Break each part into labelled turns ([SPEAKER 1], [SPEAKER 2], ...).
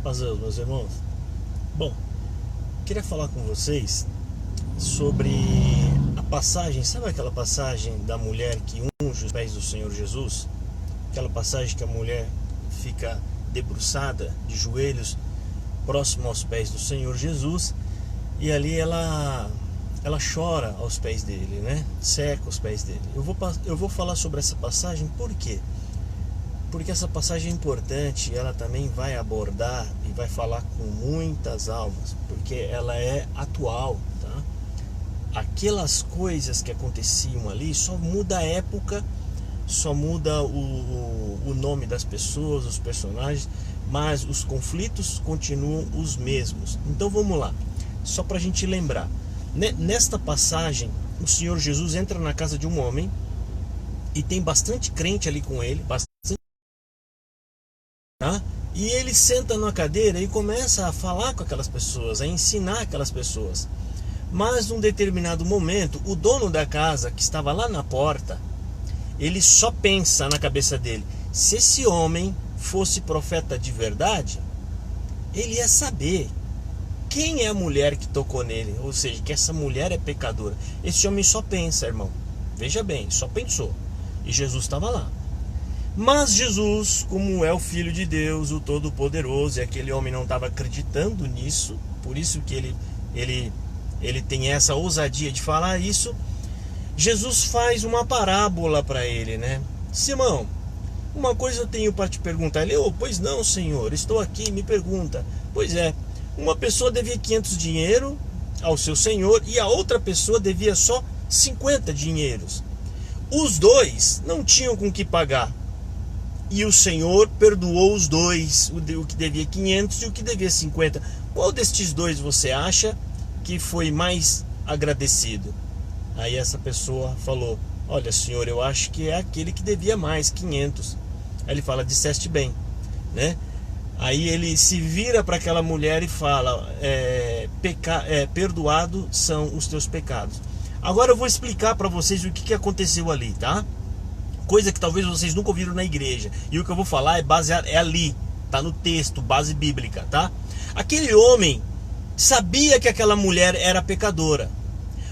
[SPEAKER 1] Paz, meus irmãos. Bom, queria falar com vocês sobre a passagem, sabe aquela passagem da mulher que unge os pés do Senhor Jesus? Aquela passagem que a mulher fica debruçada, de joelhos, próximo aos pés do Senhor Jesus, e ali ela chora aos pés dele, né? Seca os pés dele. Eu vou falar sobre essa passagem, por quê? Porque essa passagem é importante, ela também vai abordar e vai falar com muitas almas, porque ela é atual, tá? Aquelas coisas que aconteciam ali só muda a época, só muda o nome das pessoas, os personagens, mas os conflitos continuam os mesmos. Então vamos lá, só para a gente lembrar. Nesta passagem, o Senhor Jesus entra na casa de um homem e tem bastante crente ali com ele, bastante. Tá? E ele senta na cadeira e começa a falar com aquelas pessoas, a ensinar aquelas pessoas. Mas num determinado momento, o dono da casa, que estava lá na porta, ele só pensa na cabeça dele: se esse homem fosse profeta de verdade, ele ia saber quem é a mulher que tocou nele, ou seja, que essa mulher é pecadora. Esse homem só pensa, irmão, veja bem, só pensou. E Jesus estava lá. Mas Jesus, como é o Filho de Deus, o Todo-Poderoso, e aquele homem não estava acreditando nisso, por isso que ele tem essa ousadia de falar isso, Jesus faz uma parábola para ele, né? Simão, uma coisa eu tenho para te perguntar. Ele: pois não, Senhor, estou aqui, me pergunta. Pois é, uma pessoa devia 500 dinheiro ao seu senhor e a outra pessoa devia só 50 dinheiros. Os dois não tinham com que pagar. E o Senhor perdoou os dois, o que devia 500 e o que devia 50. Qual destes dois você acha que foi mais agradecido? Aí essa pessoa falou: olha, Senhor, eu acho que é aquele que devia mais, 500. Aí ele fala: disseste bem, né? Aí ele se vira para aquela mulher e fala: perdoado são os teus pecados. Agora eu vou explicar para vocês o que aconteceu ali, tá? Coisa que talvez vocês nunca ouviram na igreja. E o que eu vou falar é ali, tá no texto, base bíblica, tá? Aquele homem sabia que aquela mulher era pecadora.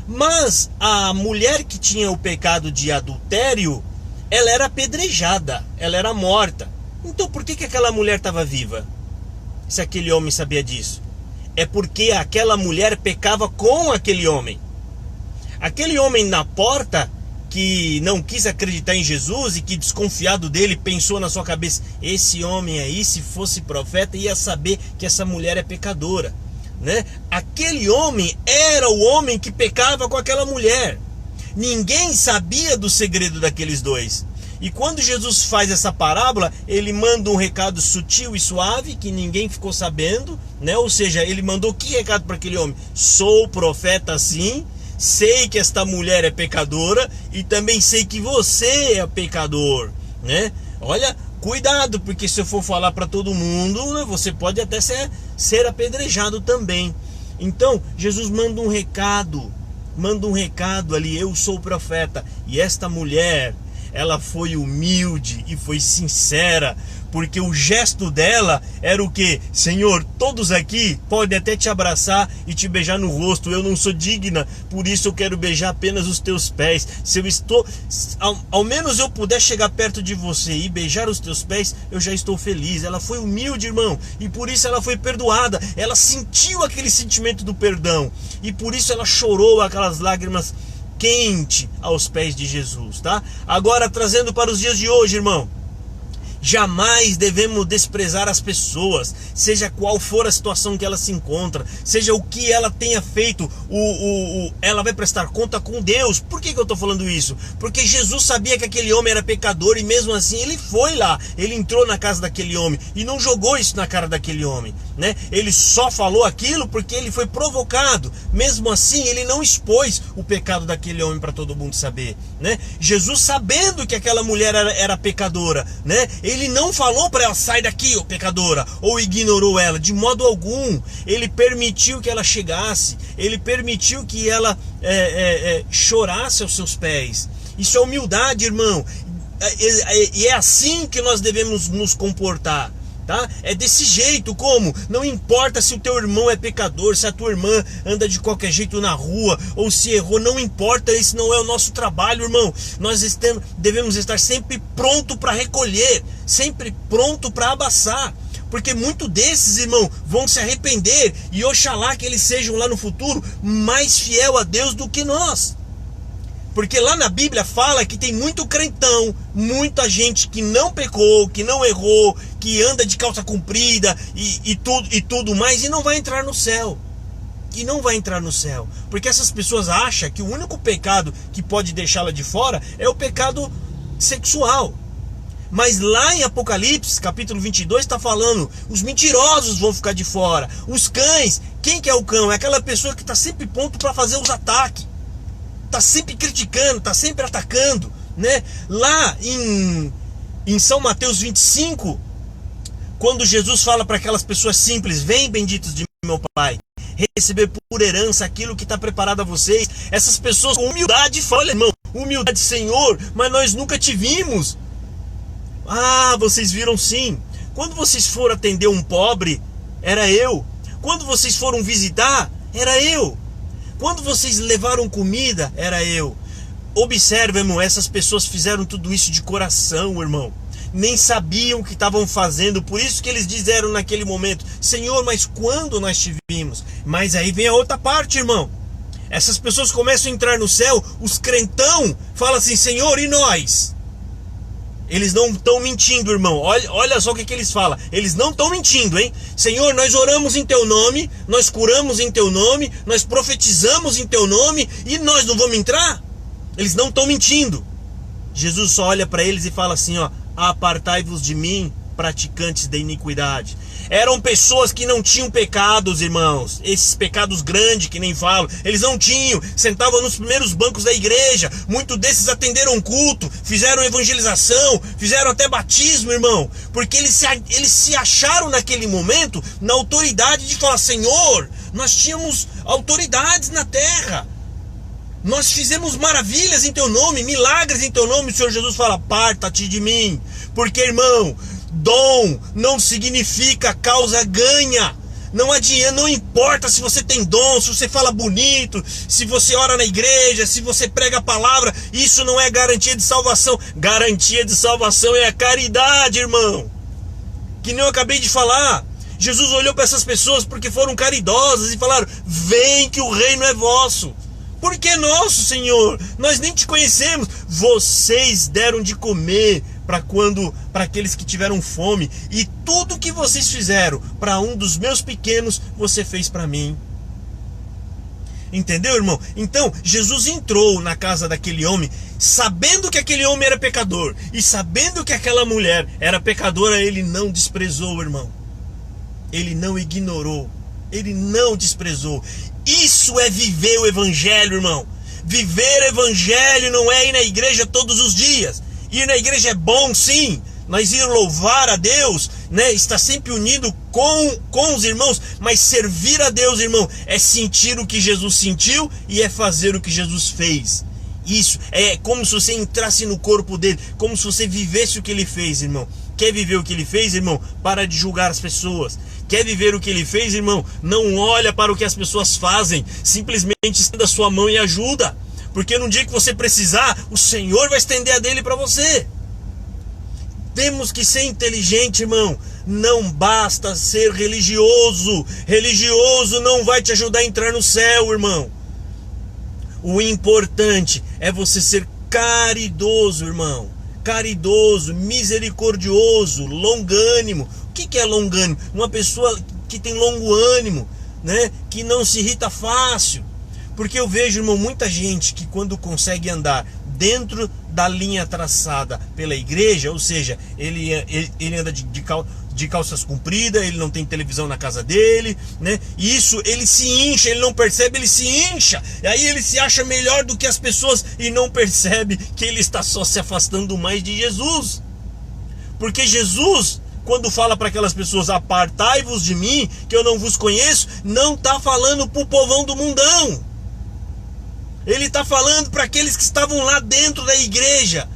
[SPEAKER 1] Mas a mulher que tinha o pecado de adultério, ela era apedrejada, ela era morta. Então por que aquela mulher estava viva? Se aquele homem sabia disso. É porque aquela mulher pecava com aquele homem. Aquele homem na porta, que não quis acreditar em Jesus e que, desconfiado dele, pensou na sua cabeça: esse homem aí, se fosse profeta, ia saber que essa mulher é pecadora, né? Aquele homem era o homem que pecava com aquela mulher. Ninguém sabia do segredo daqueles dois. E quando Jesus faz essa parábola, ele manda um recado sutil e suave que ninguém ficou sabendo, né? Ou seja, ele mandou que recado para aquele homem? Sou profeta sim, sei que esta mulher é pecadora e também sei que você é pecador, né? Olha, cuidado, porque se eu for falar para todo mundo, né, você pode até ser apedrejado também. Então, Jesus manda um recado ali: eu sou profeta. E esta mulher, ela foi humilde e foi sincera, porque o gesto dela era o quê? Senhor, todos aqui podem até te abraçar e te beijar no rosto, eu não sou digna, por isso eu quero beijar apenas os teus pés. Se eu estou, ao menos eu puder chegar perto de você e beijar os teus pés, eu já estou feliz. Ela foi humilde, irmão, e por isso ela foi perdoada. Ela sentiu aquele sentimento do perdão e por isso ela chorou aquelas lágrimas quente aos pés de Jesus, tá? Agora, trazendo para os dias de hoje, irmão, jamais devemos desprezar as pessoas, seja qual for a situação que ela se encontra, seja o que ela tenha feito, ela vai prestar conta com Deus. Por que eu estou falando isso? Porque Jesus sabia que aquele homem era pecador e mesmo assim ele foi lá, ele entrou na casa daquele homem e não jogou isso na cara daquele homem, né? Ele só falou aquilo porque ele foi provocado. Mesmo assim ele não expôs o pecado daquele homem para todo mundo saber, né? Jesus, sabendo que aquela mulher era pecadora, né? Ele não falou para ela: sai daqui, ô pecadora, ou ignorou ela, de modo algum. Ele permitiu que ela chegasse, ele permitiu que ela chorasse aos seus pés. Isso é humildade, irmão. E é assim que nós devemos nos comportar. Tá? É desse jeito. Como? Não importa se o teu irmão é pecador, se a tua irmã anda de qualquer jeito na rua, ou se errou, não importa, esse não é o nosso trabalho, irmão. Nós devemos estar sempre pronto para recolher, sempre pronto para abaçar, porque muitos desses, irmão, vão se arrepender, e oxalá que eles sejam lá no futuro mais fiel a Deus do que nós. Porque lá na Bíblia fala que tem muito crentão, muita gente que não pecou, que não errou, que anda de calça comprida e tudo mais, e não vai entrar no céu. E não vai entrar no céu. Porque essas pessoas acham que o único pecado que pode deixá-la de fora é o pecado sexual. Mas lá em Apocalipse, capítulo 22, está falando, os mentirosos vão ficar de fora. Os cães, quem que é o cão? É aquela pessoa que está sempre pronto para fazer os ataques. Está sempre criticando, está sempre atacando, né? Lá em São Mateus 25, quando Jesus fala para aquelas pessoas simples, vem benditos de meu Pai, receber por herança aquilo que está preparado a vocês. Essas pessoas com humildade falam, irmão, humildade, Senhor, mas nós nunca te vimos. Ah, vocês viram sim. Quando vocês foram atender um pobre, era eu. Quando vocês foram visitar, era eu. Quando vocês levaram comida, era eu. Observe, irmão, essas pessoas fizeram tudo isso de coração, irmão. Nem sabiam o que estavam fazendo. Por isso que eles disseram naquele momento, Senhor, mas quando nós te vimos? Mas aí vem a outra parte, irmão. Essas pessoas começam a entrar no céu, os crentão falam assim, Senhor, e nós? Eles não estão mentindo, irmão. Olha só o que eles falam. Eles não estão mentindo, hein? Senhor, nós oramos em teu nome, nós curamos em teu nome, nós profetizamos em teu nome, e nós não vamos entrar? Eles não estão mentindo. Jesus só olha para eles e fala assim, ó, apartai-vos de mim, praticantes da iniquidade. Eram pessoas que não tinham pecados, irmãos. Esses pecados grandes que nem falo, eles não tinham. Sentavam nos primeiros bancos da igreja. Muitos desses atenderam culto, fizeram evangelização, fizeram até batismo, irmão. Porque eles se acharam naquele momento na autoridade de falar, Senhor, nós tínhamos autoridades na terra. Nós fizemos maravilhas em teu nome, milagres em teu nome. O Senhor Jesus fala, aparta-te de mim. Porque, irmão, dom não significa causa ganha. Não adianta, não importa se você tem dom, se você fala bonito, se você ora na igreja, se você prega a palavra, isso não é garantia de salvação. Garantia de salvação é a caridade, irmão. Que nem eu acabei de falar. Jesus olhou para essas pessoas porque foram caridosas e falaram, vem que o reino é vosso. Por que nosso, Senhor? Nós nem te conhecemos. Vocês deram de comer para aqueles que tiveram fome, e tudo que vocês fizeram para um dos meus pequenos, você fez para mim. Entendeu, irmão? Então, Jesus entrou na casa daquele homem, sabendo que aquele homem era pecador, e sabendo que aquela mulher era pecadora, ele não desprezou, irmão. Ele não ignorou, ele não desprezou. Isso é viver o evangelho, irmão. Viver o evangelho não é ir na igreja todos os dias. Ir na igreja é bom, sim. Nós ir louvar a Deus, né? Estar sempre unido com os irmãos. Mas servir a Deus, irmão, é sentir o que Jesus sentiu e é fazer o que Jesus fez. Isso é como se você entrasse no corpo dele, como se você vivesse o que ele fez, irmão. Quer viver o que ele fez, irmão? Para de julgar as pessoas. Quer viver o que ele fez, irmão? Não olha para o que as pessoas fazem. Simplesmente estenda a sua mão e ajuda. Porque no dia que você precisar, o Senhor vai estender a dele para você. Temos que ser inteligente, irmão. Não basta ser religioso. Religioso não vai te ajudar a entrar no céu, irmão. O importante é você ser caridoso, irmão. Caridoso, misericordioso, longânimo. O que é longânimo? Uma pessoa que tem longo ânimo, né? Que não se irrita fácil. Porque eu vejo, irmão, muita gente que quando consegue andar dentro da linha traçada pela igreja, ou seja, ele anda de calças compridas, ele não tem televisão na casa dele, né? E isso, ele se incha, ele não percebe, ele se incha. E aí ele se acha melhor do que as pessoas e não percebe que ele está só se afastando mais de Jesus. Porque Jesus, quando fala para aquelas pessoas, apartai-vos de mim, que eu não vos conheço, não está falando para o povão do mundão. Ele está falando para aqueles que estavam lá dentro da igreja.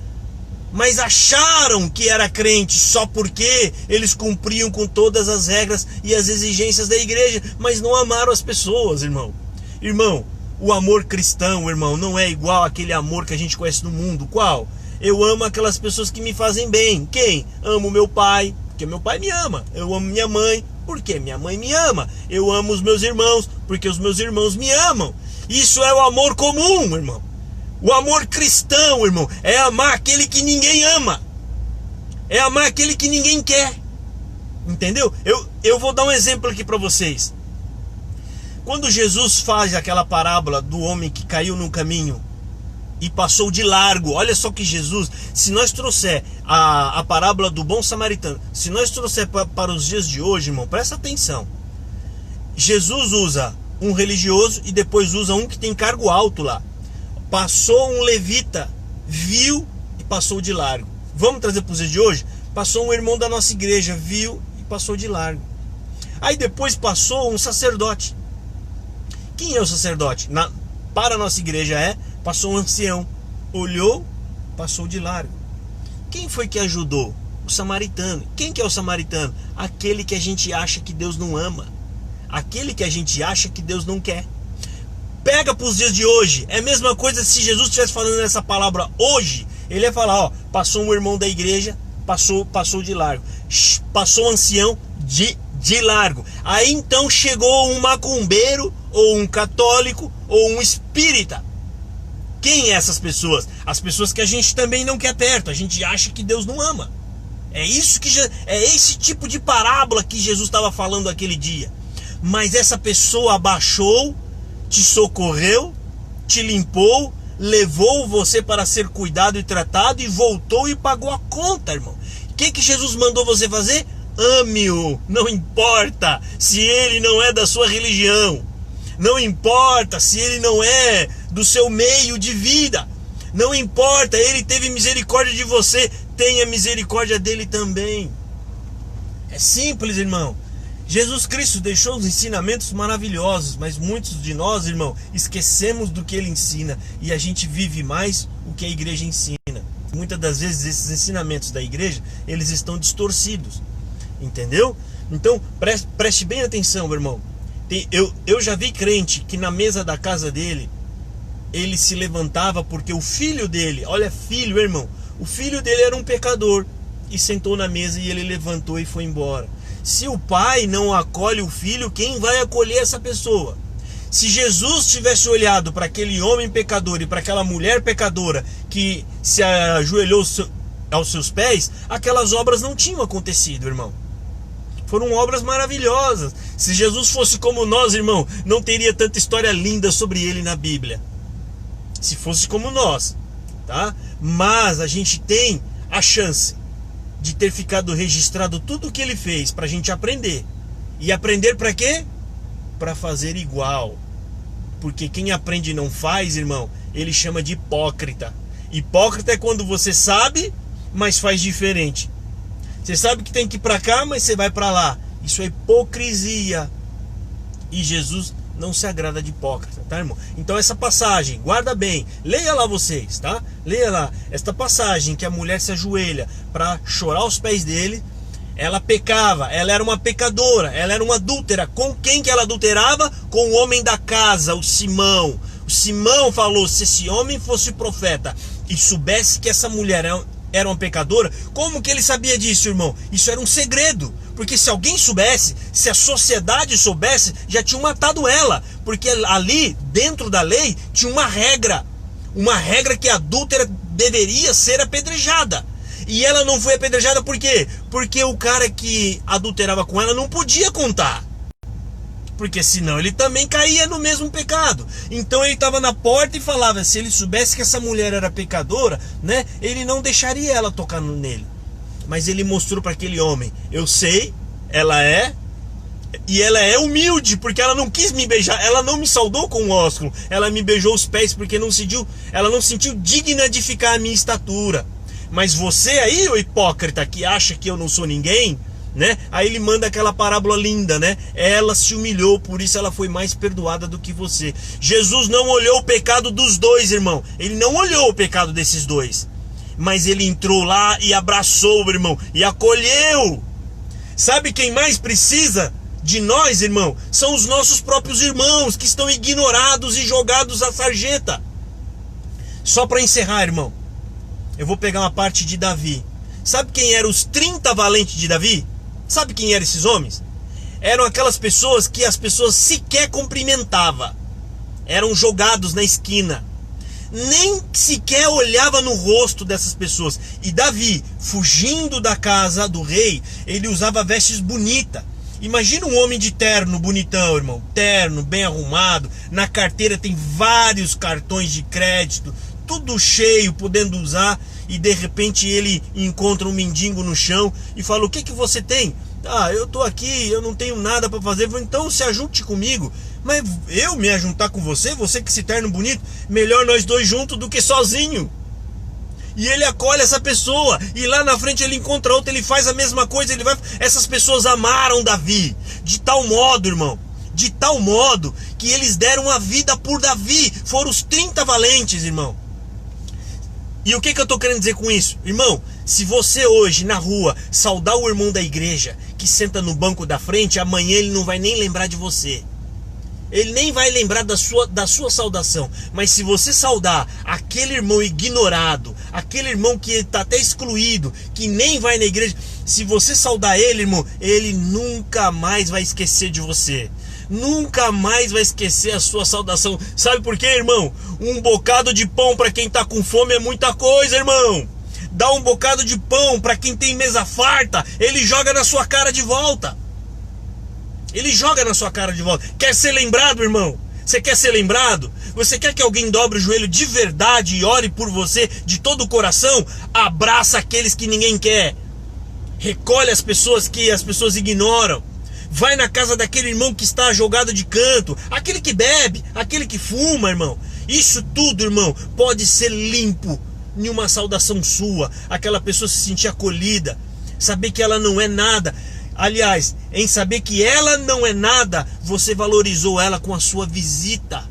[SPEAKER 1] mas acharam que era crente só porque eles cumpriam com todas as regras e as exigências da igreja, mas não amaram as pessoas, irmão. Irmão, o amor cristão, irmão, não é igual àquele amor que a gente conhece no mundo. Qual? Eu amo aquelas pessoas que me fazem bem. Quem? Amo meu pai, porque meu pai me ama. Eu amo minha mãe, porque minha mãe me ama. Eu amo os meus irmãos, porque os meus irmãos me amam. Isso é o amor comum, irmão. O amor cristão, irmão, é amar aquele que ninguém ama. É amar aquele que ninguém quer. Entendeu? Eu vou dar um exemplo aqui para vocês. Quando Jesus faz aquela parábola do homem que caiu no caminho e passou de largo, olha só que Jesus, se nós trouxer a parábola do bom samaritano, se nós trouxer para os dias de hoje, irmão, presta atenção. Jesus usa um religioso e depois usa um que tem cargo alto lá. Passou um levita, viu e passou de largo. Vamos trazer para os dias de hoje? Passou um irmão da nossa igreja, viu e passou de largo. Aí depois passou um sacerdote. Quem é o sacerdote? Para a nossa igreja passou um ancião. Olhou, passou de largo. Quem foi que ajudou? O samaritano. Quem que é o samaritano? Aquele que a gente acha que Deus não ama. Aquele que a gente acha que Deus não quer. Pega para os dias de hoje. É a mesma coisa se Jesus estivesse falando essa palavra hoje. Ele ia falar, ó, passou um irmão da igreja, passou de largo. Passou um ancião de largo. Aí então chegou um macumbeiro, ou um católico, ou um espírita. Quem é essas pessoas? As pessoas que a gente também não quer perto. A gente acha que Deus não ama. É esse tipo de parábola que Jesus estava falando aquele dia. Mas essa pessoa abaixou, te socorreu, te limpou, levou você para ser cuidado e tratado e voltou e pagou a conta, irmão. O que Jesus mandou você fazer? Ame-o, não importa se ele não é da sua religião, não importa se ele não é do seu meio de vida, não importa, ele teve misericórdia de você, tenha misericórdia dele também. É simples, irmão. Jesus Cristo deixou os ensinamentos maravilhosos, mas muitos de nós, irmão, esquecemos do que ele ensina e a gente vive mais o que a igreja ensina. Muitas das vezes esses ensinamentos da igreja, eles estão distorcidos, entendeu? Então, preste bem atenção, meu irmão. Eu já vi crente que na mesa da casa dele, ele se levantava porque o filho dele, olha, filho, irmão, o filho dele era um pecador e sentou na mesa e ele levantou e foi embora. Se o pai não acolhe o filho, quem vai acolher essa pessoa? Se Jesus tivesse olhado para aquele homem pecador e para aquela mulher pecadora que se ajoelhou aos seus pés, aquelas obras não tinham acontecido, irmão. Foram obras maravilhosas. Se Jesus fosse como nós, irmão, não teria tanta história linda sobre ele na Bíblia. Se fosse como nós, tá? Mas a gente tem a chance de ter ficado registrado tudo o que ele fez para a gente aprender. E aprender para quê? Para fazer igual. Porque quem aprende e não faz, irmão, ele chama de hipócrita. Hipócrita é quando você sabe, mas faz diferente. Você sabe que tem que ir para cá, mas você vai para lá. Isso é hipocrisia. E Jesus não se agrada de hipócrita, tá, irmão? Então essa passagem, guarda bem, leia lá vocês, tá? Leia lá, esta passagem que a mulher se ajoelha para chorar aos pés dele. Ela pecava, ela era uma pecadora, ela era uma adúltera. Com quem que ela adulterava? Com o homem da casa, o Simão. O Simão falou, se esse homem fosse profeta e soubesse que essa mulher era uma pecadora, como que ele sabia disso, irmão? Isso era um segredo. Porque se alguém soubesse, se a sociedade soubesse, já tinham matado ela. Porque ali, dentro da lei, tinha uma regra que a adúltera deveria ser apedrejada. E ela não foi apedrejada por quê? Porque o cara que adulterava com ela não podia contar. Porque senão ele também caía no mesmo pecado. Então ele estava na porta e falava, se ele soubesse que essa mulher era pecadora, né, ele não deixaria ela tocar nele. Mas ele mostrou para aquele homem, eu sei, ela é, e ela é humilde, porque ela não quis me beijar, ela não me saudou com o ósculo, ela me beijou os pés porque ela não sentiu digna de ficar a minha estatura. Mas você aí, o hipócrita, que acha que eu não sou ninguém, né? Aí ele manda aquela parábola linda, né? Ela se humilhou, por isso ela foi mais perdoada do que você. Jesus não olhou o pecado dos dois, irmão. Ele não olhou o pecado desses dois. mas ele entrou lá e abraçou, irmão, e acolheu. Sabe quem mais precisa de nós, irmão? São os nossos próprios irmãos, que estão ignorados e jogados à sarjeta. Só para encerrar, irmão, eu vou pegar uma parte de Davi. Sabe quem eram os 30 valentes de Davi? Sabe quem eram esses homens? Eram aquelas pessoas que as pessoas sequer cumprimentavam. Eram jogados na esquina. Nem sequer olhava no rosto dessas pessoas. E Davi, fugindo da casa do rei, ele usava vestes bonitas. Imagina um homem de terno bonitão, irmão. Terno, bem arrumado. Na carteira tem vários cartões de crédito, tudo cheio, podendo usar. E de repente ele encontra um mendigo no chão e fala: o que que você tem? Ah, eu tô aqui, eu não tenho nada para fazer. Então se ajunte comigo. Mas eu me ajuntar com você? Você que se terno bonito? Melhor nós dois juntos do que sozinho. E ele acolhe essa pessoa. E lá na frente ele encontra outra, ele faz a mesma coisa. Essas pessoas amaram Davi. De tal modo, irmão, de tal modo que eles deram a vida por Davi. Foram os 30 valentes, irmão. E o que eu tô querendo dizer com isso? Irmão, se você hoje na rua saudar o irmão da igreja que senta no banco da frente, amanhã ele não vai nem lembrar de você. Ele nem vai lembrar da sua saudação. Mas se você saudar aquele irmão ignorado, aquele irmão que está até excluído, que nem vai na igreja, se você saudar ele, irmão, ele nunca mais vai esquecer de você. Nunca mais vai esquecer a sua saudação. Sabe por quê, irmão? Um bocado de pão para quem está com fome é muita coisa, irmão. Dá um bocado de pão para quem tem mesa farta, ele joga na sua cara de volta. Ele joga na sua cara de volta. Quer ser lembrado, irmão? Você quer ser lembrado? Você quer que alguém dobre o joelho de verdade e ore por você de todo o coração? Abraça aqueles que ninguém quer. Recolhe as pessoas que as pessoas ignoram. Vai na casa daquele irmão que está jogado de canto. Aquele que bebe, aquele que fuma, irmão. Isso tudo, irmão, pode ser limpo em uma saudação sua. Aquela pessoa se sentir acolhida. Saber que ela não é nada. Aliás, em saber que ela não é nada, você valorizou ela com a sua visita.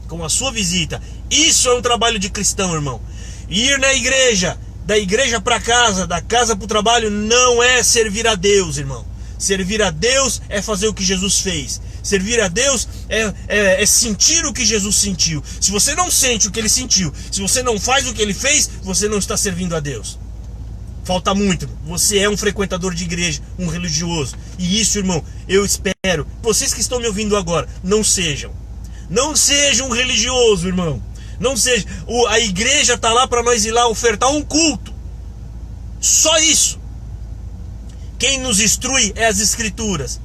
[SPEAKER 1] Com a sua visita. Isso é um trabalho de cristão, irmão. Ir na igreja, da igreja para casa, da casa para o trabalho, não é servir a Deus, irmão. Servir a Deus é fazer o que Jesus fez. Servir a Deus é sentir o que Jesus sentiu. Se você não sente o que ele sentiu, se você não faz o que ele fez, você não está servindo a Deus. Falta muito. Você é um frequentador de igreja, um religioso. E isso, irmão, eu espero. Vocês que estão me ouvindo agora, não sejam. Não sejam um religioso, irmão. Não seja. A igreja está lá para nós ir lá ofertar um culto. Só isso. Quem nos instrui é as escrituras.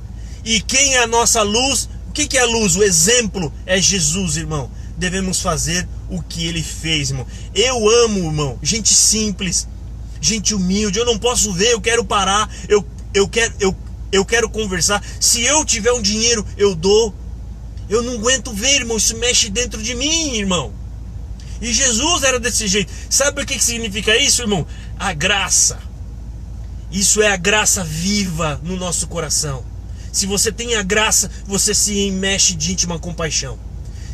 [SPEAKER 1] E quem é a nossa luz? O que é a luz? O exemplo é Jesus, irmão. Devemos fazer o que ele fez, irmão. Eu amo, irmão, gente simples, gente humilde. Eu não posso ver, eu quero parar, eu quero conversar. Se eu tiver um dinheiro, eu dou. Eu não aguento ver, irmão, isso mexe dentro de mim, irmão. E Jesus era desse jeito. Sabe o que significa isso, irmão? A graça. Isso é a graça viva no nosso coração. Se você tem a graça, você se mexe de íntima compaixão.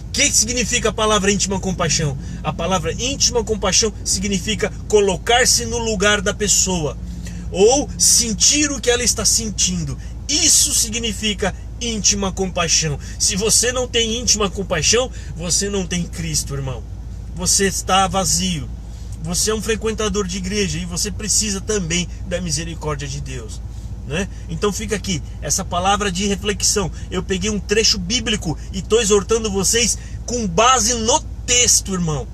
[SPEAKER 1] O que significa a palavra íntima compaixão? A palavra íntima compaixão significa colocar-se no lugar da pessoa, ou sentir o que ela está sentindo. Isso significa íntima compaixão. Se você não tem íntima compaixão, você não tem Cristo, irmão. Você está vazio. Você é um frequentador de igreja e você precisa também da misericórdia de Deus, né? Então fica aqui essa palavra de reflexão. Eu peguei um trecho bíblico e estou exortando vocês com base no texto, irmão,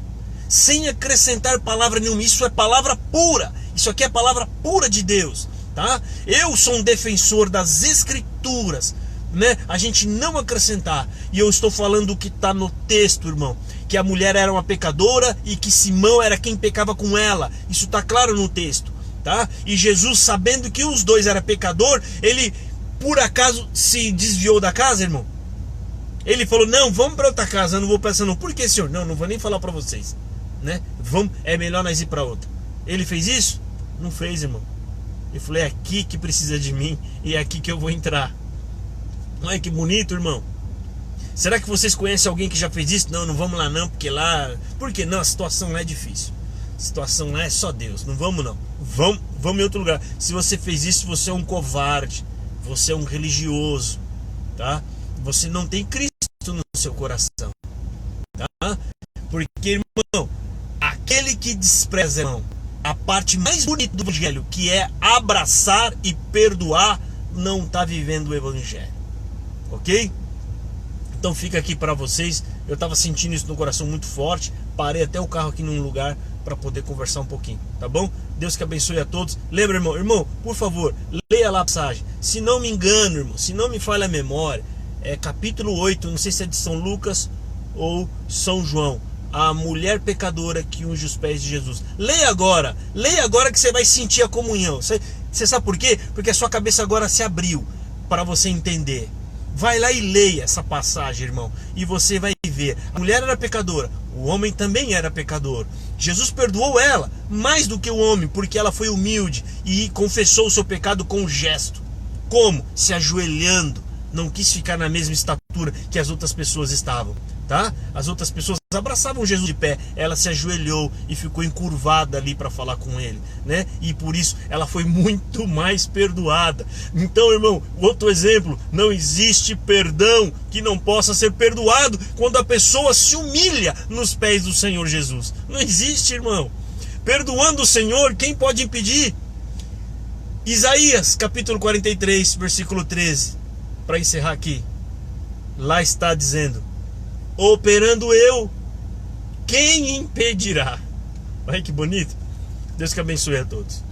[SPEAKER 1] sem acrescentar palavra nenhuma. Isso é palavra pura. Isso aqui é palavra pura de Deus, tá? Eu sou um defensor das escrituras, né? A gente não acrescentar. E eu estou falando o que está no texto, irmão. Que a mulher era uma pecadora e que Simão era quem pecava com ela. Isso está claro no texto, tá? E Jesus, sabendo que os dois eram pecador, ele por acaso se desviou da casa, irmão. Ele falou: não, vamos para outra casa, eu não vou para essa não. Por que, senhor? Não vou nem falar para vocês, né? Vamos, é melhor nós ir para outra. Ele fez isso? Não fez, irmão. Ele falou: é aqui que precisa de mim e é aqui que eu vou entrar. Olha que bonito, irmão. Será que vocês conhecem alguém que já fez isso? Não vamos lá não, porque lá... Por que não? A situação lá é difícil. situação lá é só Deus, não vamos não. Vamos em outro lugar. Se você fez isso, você é um covarde, você é um religioso, tá? Você não tem Cristo no seu coração, tá? Porque, irmão, aquele que despreza, irmão, a parte mais bonita do evangelho, que é abraçar e perdoar, não está vivendo o evangelho, ok? Então fica aqui para vocês. Eu estava sentindo isso no coração muito forte. Parei até o carro aqui num lugar para poder conversar um pouquinho, tá bom? Deus que abençoe a todos. Lembra, irmão, por favor, leia lá a passagem. Se não me engano, irmão, se não me falha a memória, é capítulo 8, não sei se é de São Lucas ou São João. A mulher pecadora que unge os pés de Jesus. Leia agora que você vai sentir a comunhão. Você sabe por quê? Porque a sua cabeça agora se abriu para você entender. Vai lá e leia essa passagem, irmão, e você vai ver. A mulher era pecadora, o homem também era pecador. Jesus perdoou ela mais do que o homem, porque ela foi humilde e confessou o seu pecado com um gesto. Como? Se ajoelhando. Não quis ficar na mesma estatura que as outras pessoas estavam, tá? As outras pessoas abraçavam Jesus de pé, ela se ajoelhou e ficou encurvada ali para falar com ele, né? E por isso ela foi muito mais perdoada. Então, irmão, outro exemplo, não existe perdão que não possa ser perdoado quando a pessoa se humilha nos pés do Senhor Jesus. Não existe, irmão. Perdoando o Senhor, quem pode impedir? Isaías, capítulo 43, versículo 13. Para encerrar aqui, lá está dizendo: operando eu, quem impedirá? Olha que bonito. Deus que abençoe a todos.